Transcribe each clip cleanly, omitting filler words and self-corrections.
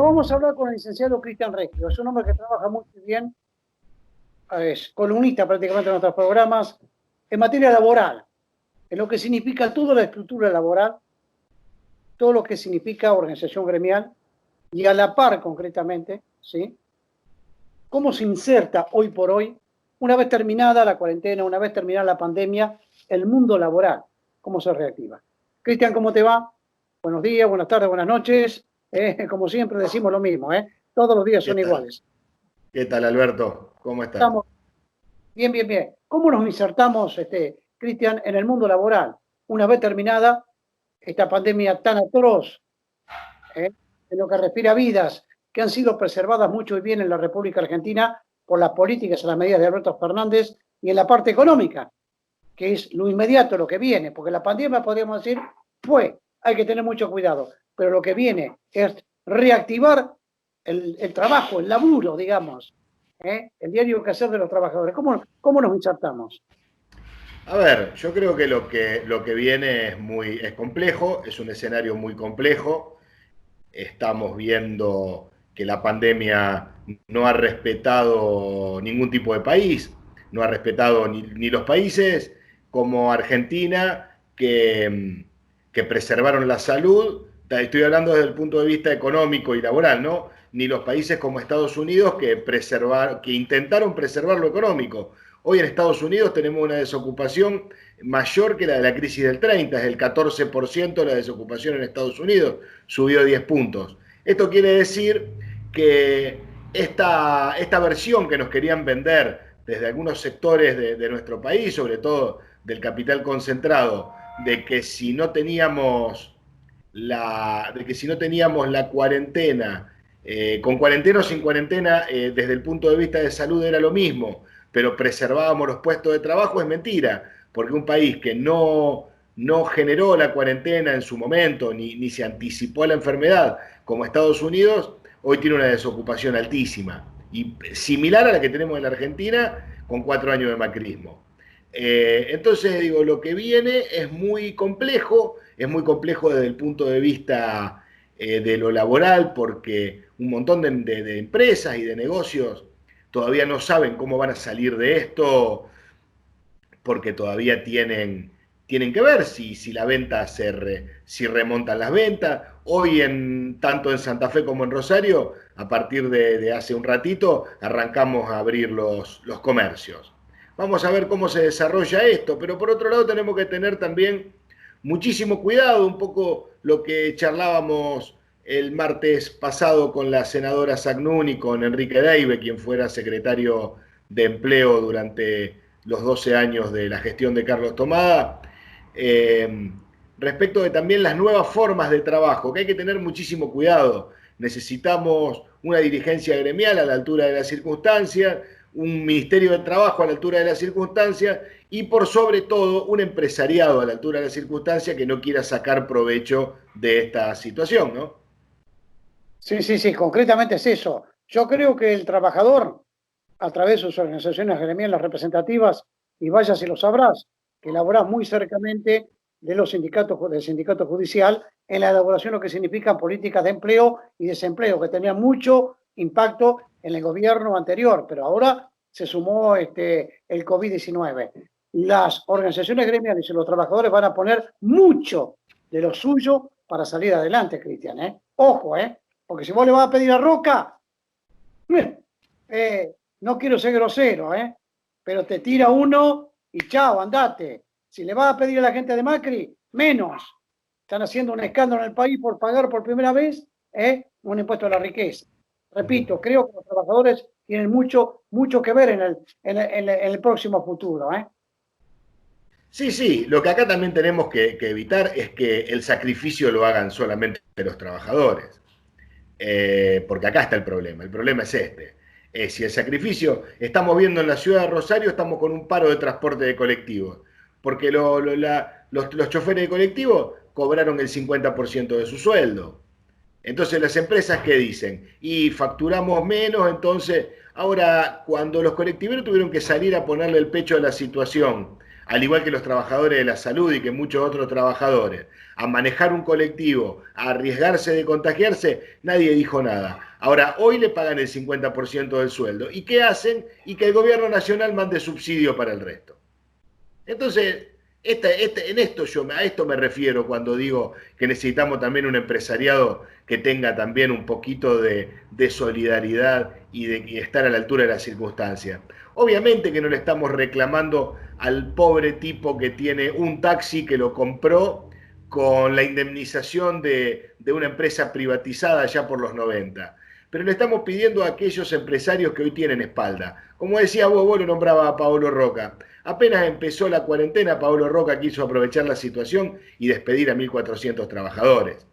vamos a hablar con el licenciado Cristian Reggio. Es un hombre que trabaja muy bien, es columnista prácticamente en nuestros programas, en materia laboral, en lo que significa toda la estructura laboral, todo lo que significa organización gremial, y a la par concretamente, ¿sí? Cómo se inserta hoy por hoy, una vez terminada la cuarentena, una vez terminada la pandemia, el mundo laboral, cómo se reactiva. Cristian, ¿cómo te va? Buenos días, buenas tardes, buenas noches. Como siempre decimos lo mismo, todos los días ¿Qué son tal? iguales. ¿Qué tal, Alberto? ¿Cómo estás? Estamos bien, bien, bien. ¿Cómo nos insertamos, Cristian, en el mundo laboral? Una vez terminada esta pandemia tan atroz, en lo que respira vidas que han sido preservadas mucho y bien en la República Argentina por las políticas y las medidas de Alberto Fernández, y en la parte económica, que es lo inmediato, lo que viene, porque la pandemia, podríamos decir, hay que tener mucho cuidado, pero lo que viene es reactivar el trabajo, el laburo, digamos, el diario quehacer de los trabajadores. ¿Cómo nos insertamos? A ver, yo creo que lo que viene es complejo, es un escenario muy complejo. Estamos viendo que la pandemia no ha respetado ningún tipo de país, no ha respetado ni los países como Argentina que preservaron la salud. Estoy hablando desde el punto de vista económico y laboral, ¿no? Ni los países como Estados Unidos que intentaron preservar lo económico. Hoy en Estados Unidos tenemos una desocupación mayor que la de la crisis del 30, es el 14% la desocupación en Estados Unidos, subió 10 puntos. Esto quiere decir que esta versión que nos querían vender desde algunos sectores de nuestro país, sobre todo del capital concentrado, de que si no teníamos la cuarentena, con cuarentena o sin cuarentena, desde el punto de vista de salud era lo mismo, pero preservábamos los puestos de trabajo, es mentira, porque un país que no generó la cuarentena en su momento, ni se anticipó a la enfermedad, como Estados Unidos, hoy tiene una desocupación altísima, y similar a la que tenemos en la Argentina con 4 años de macrismo. Entonces, digo, lo que viene es muy complejo desde el punto de vista de lo laboral, porque un montón de empresas y de negocios todavía no saben cómo van a salir de esto, porque todavía tienen que ver si la venta si remontan las ventas. Hoy, tanto en Santa Fe como en Rosario, a partir de hace un ratito, arrancamos a abrir los comercios. Vamos a ver cómo se desarrolla esto, pero por otro lado tenemos que tener también muchísimo cuidado, un poco lo que charlábamos el martes pasado con la senadora Sagnún y con Enrique Deive, quien fuera secretario de Empleo durante los 12 años de la gestión de Carlos Tomada, respecto de también las nuevas formas de trabajo, que hay que tener muchísimo cuidado. Necesitamos una dirigencia gremial a la altura de las circunstancias, un ministerio de trabajo a la altura de las circunstancias y por sobre todo un empresariado a la altura de las circunstancias que no quiera sacar provecho de esta situación, ¿no? Sí, sí, sí, concretamente es eso. Yo creo que el trabajador, a través de sus organizaciones gremiales representativas, y vaya si lo sabrás, que laborás muy cercamente de los sindicatos, del sindicato judicial, en la elaboración de lo que significan políticas de empleo y desempleo, que tenían mucho impacto en el gobierno anterior, pero ahora se sumó el COVID-19. Las organizaciones gremiales y los trabajadores van a poner mucho de lo suyo para salir adelante, Cristian, Ojo, porque si vos le vas a pedir a Roca, no quiero ser grosero, pero te tira uno y chao, andate. Si le vas a pedir a la gente de Macri, menos. Están haciendo un escándalo en el país por pagar por primera vez un impuesto a la riqueza. Repito, creo que los trabajadores tienen mucho, mucho que ver en el próximo futuro. Sí, sí, lo que acá también tenemos que evitar es que el sacrificio lo hagan solamente los trabajadores. Porque acá está el problema es este. Si el sacrificio, estamos viendo en la ciudad de Rosario, estamos con un paro de transporte de colectivos, porque los choferes de colectivo cobraron el 50% de su sueldo. Entonces las empresas, ¿qué dicen? Y facturamos menos, entonces, ahora cuando los colectiveros tuvieron que salir a ponerle el pecho a la situación, al igual que los trabajadores de la salud y que muchos otros trabajadores, a manejar un colectivo, a arriesgarse de contagiarse, nadie dijo nada. Ahora, hoy le pagan el 50% del sueldo. ¿Y qué hacen? Y que el gobierno nacional mande subsidio para el resto. Entonces, a esto me refiero cuando digo que necesitamos también un empresariado que tenga también un poquito de solidaridad y estar a la altura de las circunstancias. Obviamente que no le estamos reclamando al pobre tipo que tiene un taxi que lo compró con la indemnización de una empresa privatizada ya por los 90. Pero le estamos pidiendo a aquellos empresarios que hoy tienen espalda. Como decía vos lo nombraba a Paolo Roca. Apenas empezó la cuarentena, Paolo Roca quiso aprovechar la situación y despedir a 1.400 trabajadores.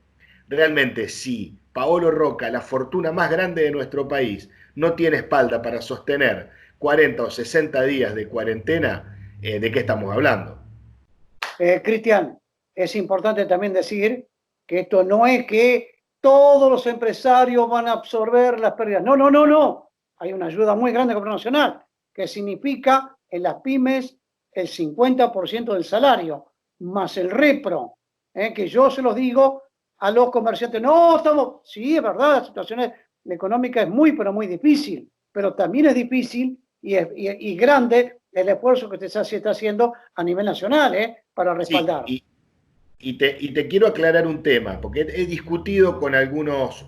Realmente, si Paolo Roca, la fortuna más grande de nuestro país, no tiene espalda para sostener 40 o 60 días de cuarentena, ¿de qué estamos hablando? Cristian, es importante también decir que esto no es que todos los empresarios van a absorber las pérdidas. No, no, no, no. Hay una ayuda muy grande del gobierno nacional, que significa en las pymes el 50% del salario, más el repro, que yo se los digo a los comerciantes. No, estamos, sí, es verdad, la situación económica es muy, pero muy difícil, pero también es difícil y grande el esfuerzo que se está haciendo a nivel nacional para respaldar. Sí, y te quiero aclarar un tema, porque he discutido con algunos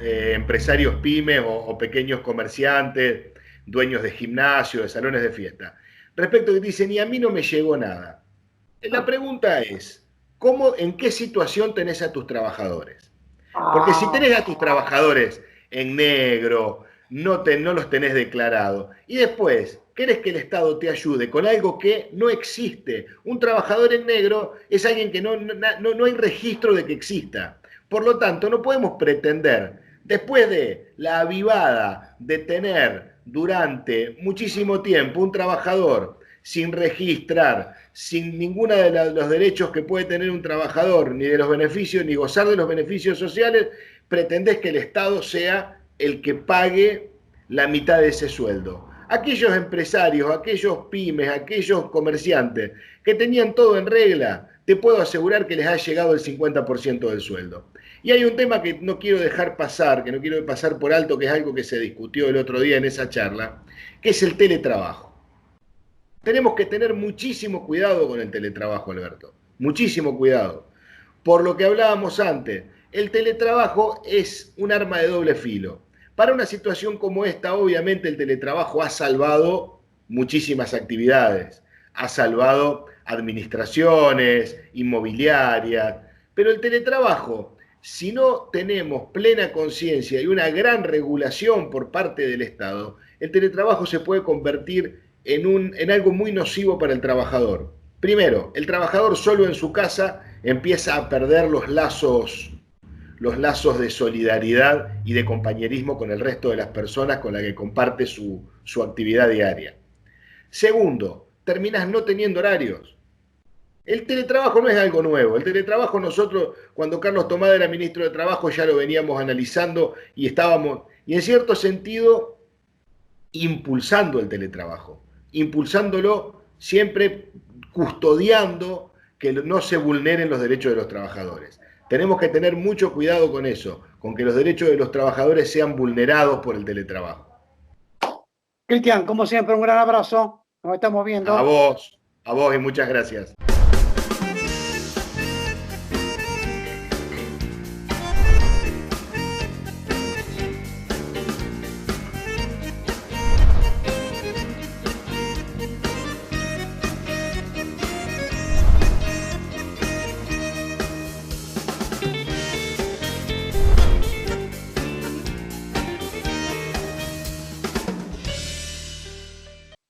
empresarios pymes o pequeños comerciantes, dueños de gimnasio, de salones de fiesta, respecto a que dicen, y a mí no me llegó nada. La pregunta es, ¿en qué situación tenés a tus trabajadores? Porque si tenés a tus trabajadores en negro, no los tenés declarado, y después querés que el Estado te ayude con algo que no existe. Un trabajador en negro es alguien que no hay registro de que exista. Por lo tanto, no podemos pretender, después de la avivada de tener durante muchísimo tiempo un trabajador sin registrar, sin ninguno de los derechos que puede tener un trabajador, ni de los beneficios, ni gozar de los beneficios sociales, pretendés que el Estado sea el que pague la mitad de ese sueldo. Aquellos empresarios, aquellos pymes, aquellos comerciantes que tenían todo en regla, te puedo asegurar que les ha llegado el 50% del sueldo. Y hay un tema que no quiero dejar pasar, que no quiero pasar por alto, que es algo que se discutió el otro día en esa charla, que es el teletrabajo. Tenemos que tener muchísimo cuidado con el teletrabajo, Alberto. Muchísimo cuidado. Por lo que hablábamos antes, el teletrabajo es un arma de doble filo. Para una situación como esta, obviamente el teletrabajo ha salvado muchísimas actividades, ha salvado administraciones, inmobiliarias, pero el teletrabajo, si no tenemos plena conciencia y una gran regulación por parte del Estado, el teletrabajo se puede convertir en algo muy nocivo para el trabajador. Primero, el trabajador solo en su casa empieza a perder los lazos de solidaridad y de compañerismo con el resto de las personas con las que comparte su actividad diaria. Segundo, terminas no teniendo horarios. El teletrabajo no es algo nuevo. El teletrabajo nosotros, cuando Carlos Tomada era ministro de Trabajo, ya lo veníamos analizando y estábamos, y en cierto sentido, impulsando el teletrabajo. Impulsándolo siempre custodiando que no se vulneren los derechos de los trabajadores. Tenemos que tener mucho cuidado con eso, con que los derechos de los trabajadores sean vulnerados por el teletrabajo. Cristian, como siempre, un gran abrazo. Nos estamos viendo. A vos y muchas gracias.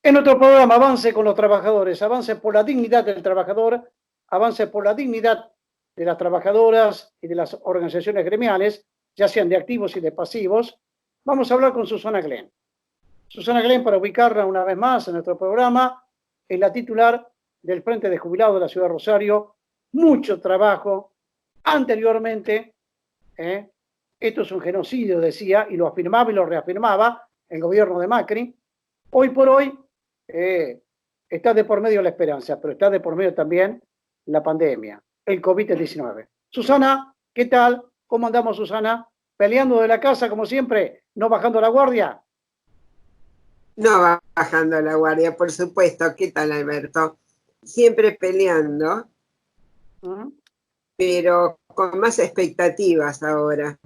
En nuestro programa Avance con los Trabajadores, avance por la dignidad del trabajador, avance por la dignidad de las trabajadoras y de las organizaciones gremiales, ya sean de activos y de pasivos, vamos a hablar con Susana Glenn. Susana Glenn, para ubicarla una vez más en nuestro programa, es la titular del Frente de Jubilados de la Ciudad de Rosario. Mucho trabajo anteriormente. Esto es un genocidio, decía, y lo afirmaba y lo reafirmaba el gobierno de Macri. Hoy por hoy, está de por medio la esperanza, pero está de por medio también la pandemia, el COVID-19. Susana, ¿qué tal? ¿Cómo andamos, Susana? ¿Peleando de la casa, como siempre? ¿No bajando la guardia? No bajando la guardia, por supuesto. ¿Qué tal, Alberto? Siempre peleando, pero con más expectativas ahora.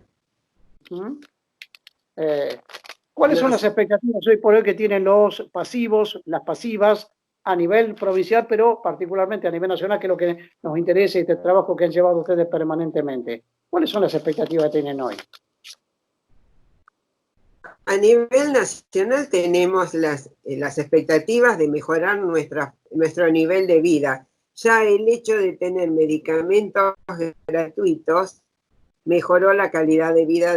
¿Cuáles son las expectativas hoy por hoy que tienen los pasivos, las pasivas, a nivel provincial, pero particularmente a nivel nacional, que es lo que nos interesa y este trabajo que han llevado ustedes permanentemente? ¿Cuáles son las expectativas que tienen hoy? A nivel nacional tenemos las expectativas de mejorar nuestro nivel de vida. Ya el hecho de tener medicamentos gratuitos mejoró la calidad de vida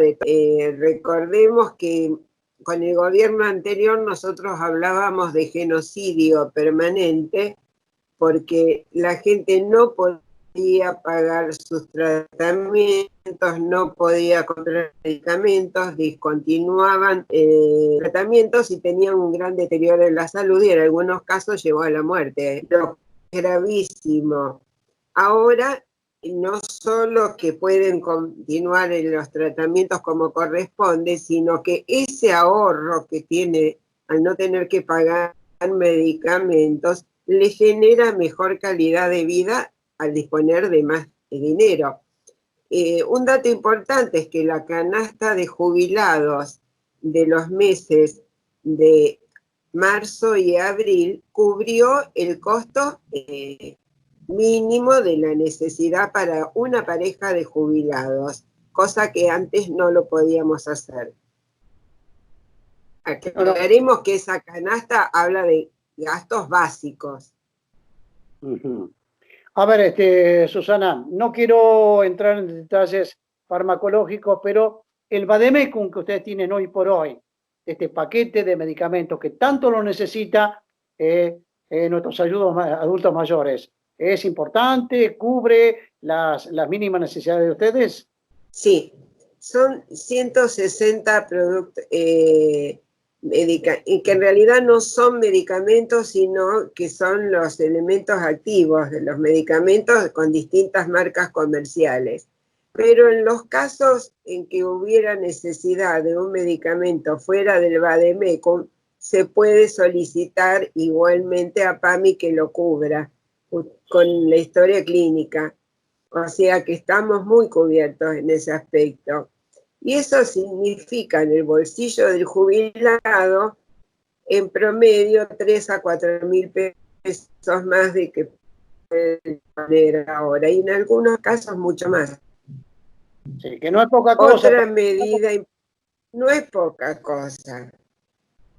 recordemos que con el gobierno anterior nosotros hablábamos de genocidio permanente porque la gente no podía pagar sus tratamientos, no podía comprar medicamentos, discontinuaban tratamientos y tenían un gran deterioro en la salud y en algunos casos llevó a la muerte. Lo gravísimo. Ahora no solo que pueden continuar en los tratamientos como corresponde, sino que ese ahorro que tiene al no tener que pagar medicamentos le genera mejor calidad de vida al disponer de más dinero. Un dato importante es que la canasta de jubilados de los meses de marzo y abril cubrió el costo mínimo de la necesidad para una pareja de jubilados, cosa que antes no lo podíamos hacer. Aclararemos que esa canasta habla de gastos básicos. A ver, Susana, no quiero entrar en detalles farmacológicos, pero el Vademecum que ustedes tienen hoy por hoy, este paquete de medicamentos que tanto lo necesita nuestros adultos mayores, ¿es importante? ¿Cubre las mínimas necesidades de ustedes? Sí, son 160 productos y que en realidad no son medicamentos, sino que son los elementos activos de los medicamentos con distintas marcas comerciales. Pero en los casos en que hubiera necesidad de un medicamento fuera del Vademecum, se puede solicitar igualmente a PAMI que lo cubra con la historia clínica. O sea que estamos muy cubiertos en ese aspecto. Y eso significa en el bolsillo del jubilado, en promedio, 3 a 4 mil pesos más de que puede poner ahora. Y en algunos casos mucho más. Sí, que no es poca cosa. Otra medida, no es poca cosa.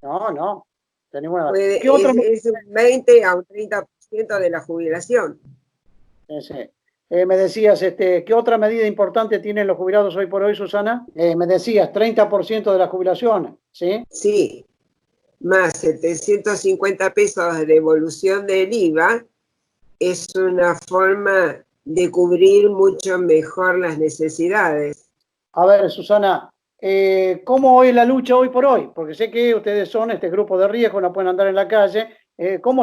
No. Es un 20 a un 30% de la jubilación. Sí. Me decías, ¿qué otra medida importante tienen los jubilados hoy por hoy, Susana? Me decías, 30% de la jubilación, ¿sí? Sí, más 750 pesos de devolución del IVA es una forma de cubrir mucho mejor las necesidades. A ver, Susana, ¿cómo es la lucha hoy por hoy? Porque sé que ustedes son este grupo de riesgo, no pueden andar en la calle. ¿Cómo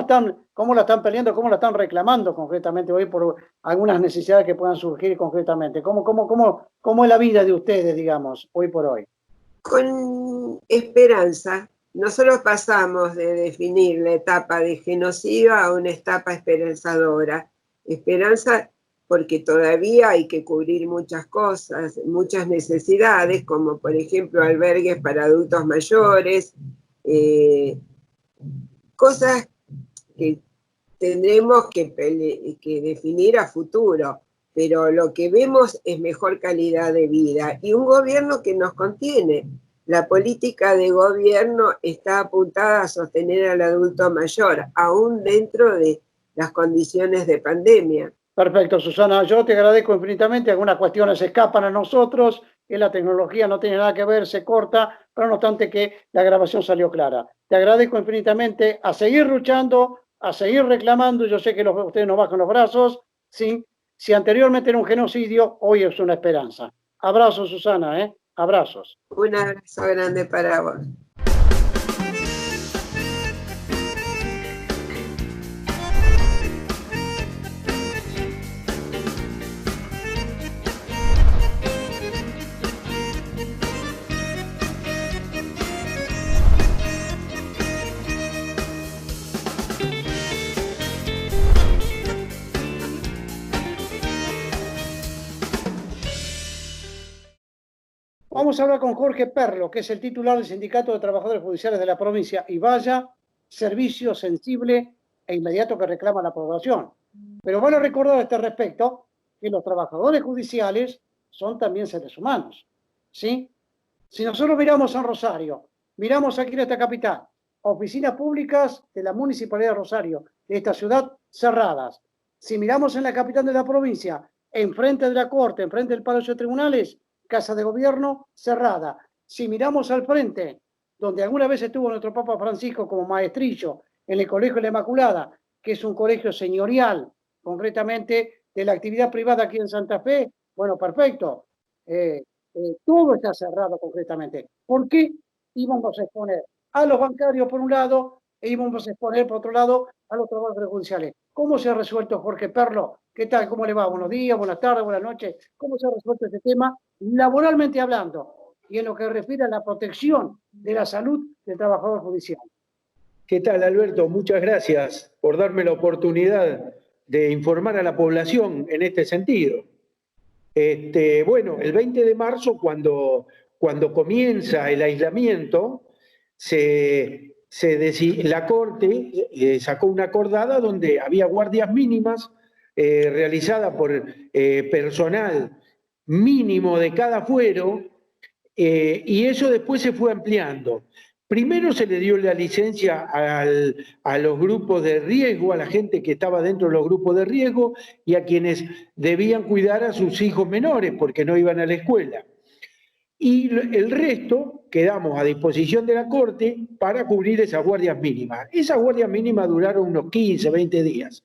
la están peleando, cómo la están reclamando concretamente hoy por algunas necesidades que puedan surgir concretamente? ¿Cómo es la vida de ustedes, digamos, hoy por hoy? Con esperanza. Nosotros pasamos de definir la etapa de genocidio a una etapa esperanzadora. Esperanza porque todavía hay que cubrir muchas cosas, muchas necesidades, como por ejemplo albergues para adultos mayores, cosas que tendremos que definir a futuro, pero lo que vemos es mejor calidad de vida y un gobierno que nos contiene. La política de gobierno está apuntada a sostener al adulto mayor, aún dentro de las condiciones de pandemia. Perfecto, Susana, yo te agradezco infinitamente. Algunas cuestiones se escapan a nosotros, que la tecnología no tiene nada que ver, se corta, pero no obstante que la grabación salió clara. Te agradezco infinitamente, a seguir luchando, a seguir reclamando. Yo sé que ustedes no bajan los brazos, ¿sí? Si anteriormente era un genocidio, hoy es una esperanza. Abrazos, Susana, abrazos. Un abrazo grande para vos. Vamos a hablar con Jorge Perlo, que es el titular del Sindicato de Trabajadores Judiciales de la provincia, y vaya servicio sensible e inmediato que reclama la población. Pero vale recordar a este respecto que los trabajadores judiciales son también seres humanos, ¿sí? Si nosotros miramos a Rosario, miramos aquí en esta capital, oficinas públicas de la Municipalidad de Rosario, de esta ciudad, cerradas. Si miramos en la capital de la provincia, enfrente de la Corte, enfrente del Palacio de Tribunales, Casa de Gobierno, cerrada. Si miramos al frente, donde alguna vez estuvo nuestro Papa Francisco como maestrillo, en el Colegio de la Inmaculada, que es un colegio señorial, concretamente de la actividad privada aquí en Santa Fe, bueno, perfecto. Todo está cerrado concretamente. ¿Por qué íbamos a exponer a los bancarios por un lado e íbamos a exponer por otro lado a los trabajadores judiciales? ¿Cómo se ha resuelto, Jorge Perlo? ¿Qué tal? ¿Cómo le va? Buenos días, buenas tardes, buenas noches. ¿Cómo se ha resuelto este tema laboralmente hablando y en lo que refiere a la protección de la salud del trabajador judicial? ¿Qué tal, Alberto? Muchas gracias por darme la oportunidad de informar a la población en este sentido. Bueno, el 20 de marzo, cuando comienza el aislamiento, la Corte sacó una acordada donde había guardias mínimas realizadas por personal mínimo de cada fuero, y eso después se fue ampliando. Primero se le dio la licencia a los grupos de riesgo, a la gente que estaba dentro de los grupos de riesgo y a quienes debían cuidar a sus hijos menores porque no iban a la escuela. Y el resto quedamos a disposición de la Corte para cubrir esas guardias mínimas. Esas guardias mínimas duraron unos 15, 20 días.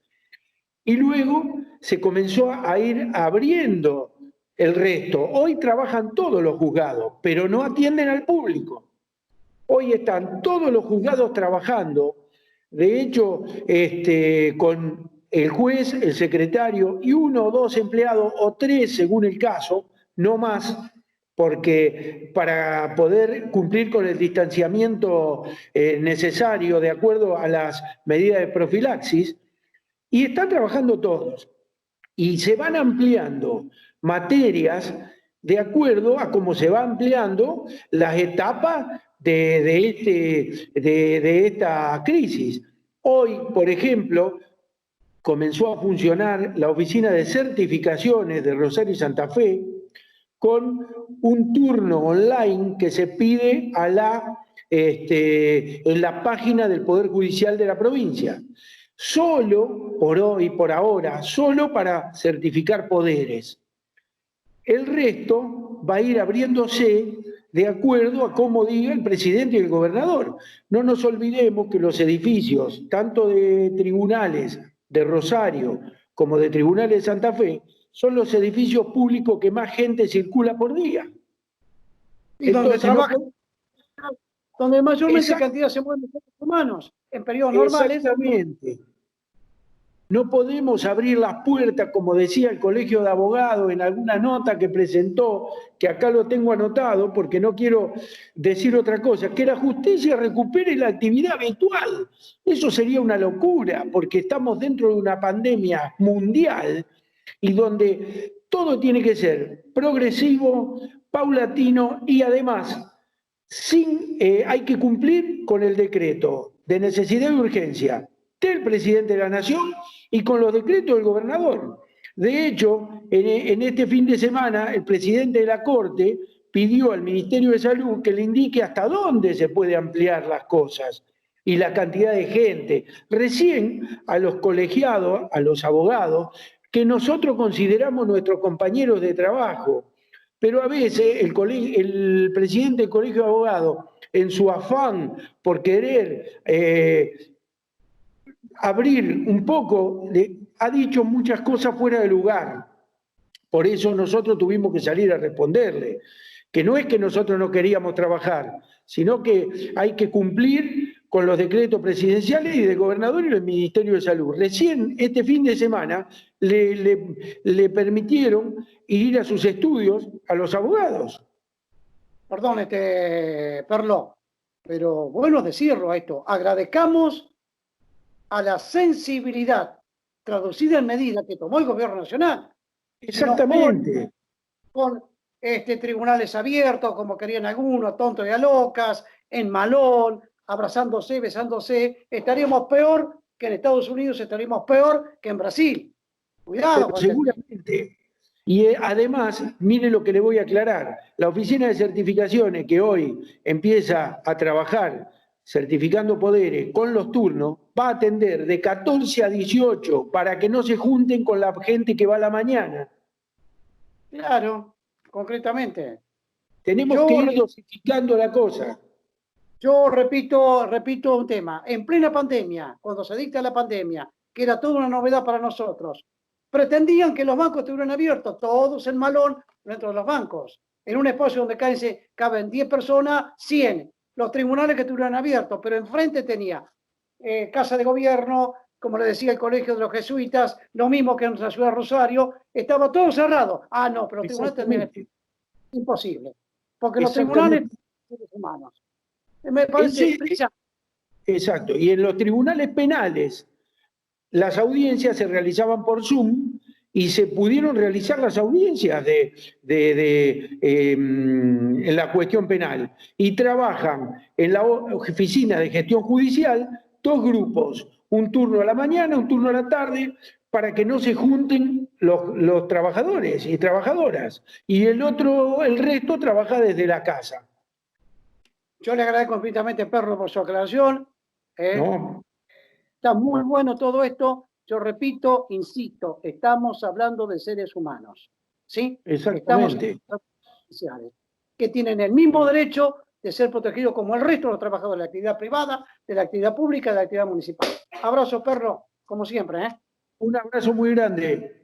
Y luego se comenzó a ir abriendo el resto. Hoy trabajan todos los juzgados, pero no atienden al público. Hoy están todos los juzgados trabajando, de hecho, con el juez, el secretario y 1 o 2 empleados, o 3 según el caso, no más, porque para poder cumplir con el distanciamiento necesario de acuerdo a las medidas de profilaxis, y están trabajando todos. Y se van ampliando materias de acuerdo a cómo se van ampliando las etapas de esta crisis. Hoy, por ejemplo, comenzó a funcionar la oficina de certificaciones de Rosario y Santa Fe con un turno online que se pide en la página del Poder Judicial de la provincia. Solo, por hoy, por ahora, solo para certificar poderes. El resto va a ir abriéndose de acuerdo a cómo diga el presidente y el gobernador. No nos olvidemos que los edificios, tanto de tribunales de Rosario como de tribunales de Santa Fe, son los edificios públicos que más gente circula por día. Y donde trabajan, donde mayormente cantidad se mueven seres humanos en periodos normales. Exactamente. No podemos abrir las puertas, como decía el Colegio de Abogados en alguna nota que presentó, que acá lo tengo anotado porque no quiero decir otra cosa, que la justicia recupere la actividad habitual. Eso sería una locura, porque estamos dentro de una pandemia mundial y donde todo tiene que ser progresivo, paulatino y además hay que cumplir con el decreto de necesidad y urgencia del presidente de la Nación y con los decretos del gobernador. De hecho, en este fin de semana, el presidente de la Corte pidió al Ministerio de Salud que le indique hasta dónde se puede ampliar las cosas y la cantidad de gente. Recién a los colegiados, a los abogados, que nosotros consideramos nuestros compañeros de trabajo, pero a veces el presidente del Colegio de Abogados, en su afán por querer abrir un poco, ha dicho muchas cosas fuera de lugar. Por eso nosotros tuvimos que salir a responderle, que no es que nosotros no queríamos trabajar, sino que hay que cumplir con los decretos presidenciales y del gobernador y del Ministerio de Salud. Recién este fin de semana le permitieron ir a sus estudios a los abogados. Perdón, Perlo, pero bueno decirlo a esto. Agradezcamos a la sensibilidad traducida en medida que tomó el gobierno nacional. Exactamente. Con tribunales abiertos, como querían algunos, tontos y a locas, en malón, abrazándose, besándose. Estaríamos peor que en Estados Unidos, estaríamos peor que en Brasil. Cuidado. Seguramente. Y además, mire lo que le voy a aclarar. La Oficina de Certificaciones, que hoy empieza a trabajar certificando poderes con los turnos, va a atender de 14 a 18 para que no se junten con la gente que va a la mañana. Claro, concretamente. Tenemos que ir dosificando la cosa. Yo repito un tema. En plena pandemia, cuando se dicta la pandemia, que era toda una novedad para nosotros, pretendían que los bancos estuvieran abiertos, todos en malón dentro de los bancos. En un espacio donde caben 10 personas, 100. Los tribunales que estuvieran abiertos, pero enfrente tenía Casa de Gobierno, como le decía el Colegio de los Jesuitas, lo mismo que en nuestra ciudad Rosario, estaba todo cerrado. Ah, no, pero los tribunales también es imposible. Porque los tribunales son seres humanos. Me parece exacto. Y en los tribunales penales, las audiencias se realizaban por Zoom y se pudieron realizar las audiencias en la cuestión penal. Y trabajan en la oficina de gestión judicial 2 grupos, un turno a la mañana, un turno a la tarde, para que no se junten los trabajadores y trabajadoras. Y el resto trabaja desde la casa. Yo le agradezco infinitamente, Perro, por su aclaración. No. Está muy bueno todo esto. Yo repito, insisto, estamos hablando de seres humanos. ¿Sí? Exactamente. Estamos hablando que tienen el mismo derecho de ser protegidos como el resto de los trabajadores de la actividad privada, de la actividad pública y de la actividad municipal. Abrazo, Perro, como siempre. Un abrazo muy grande.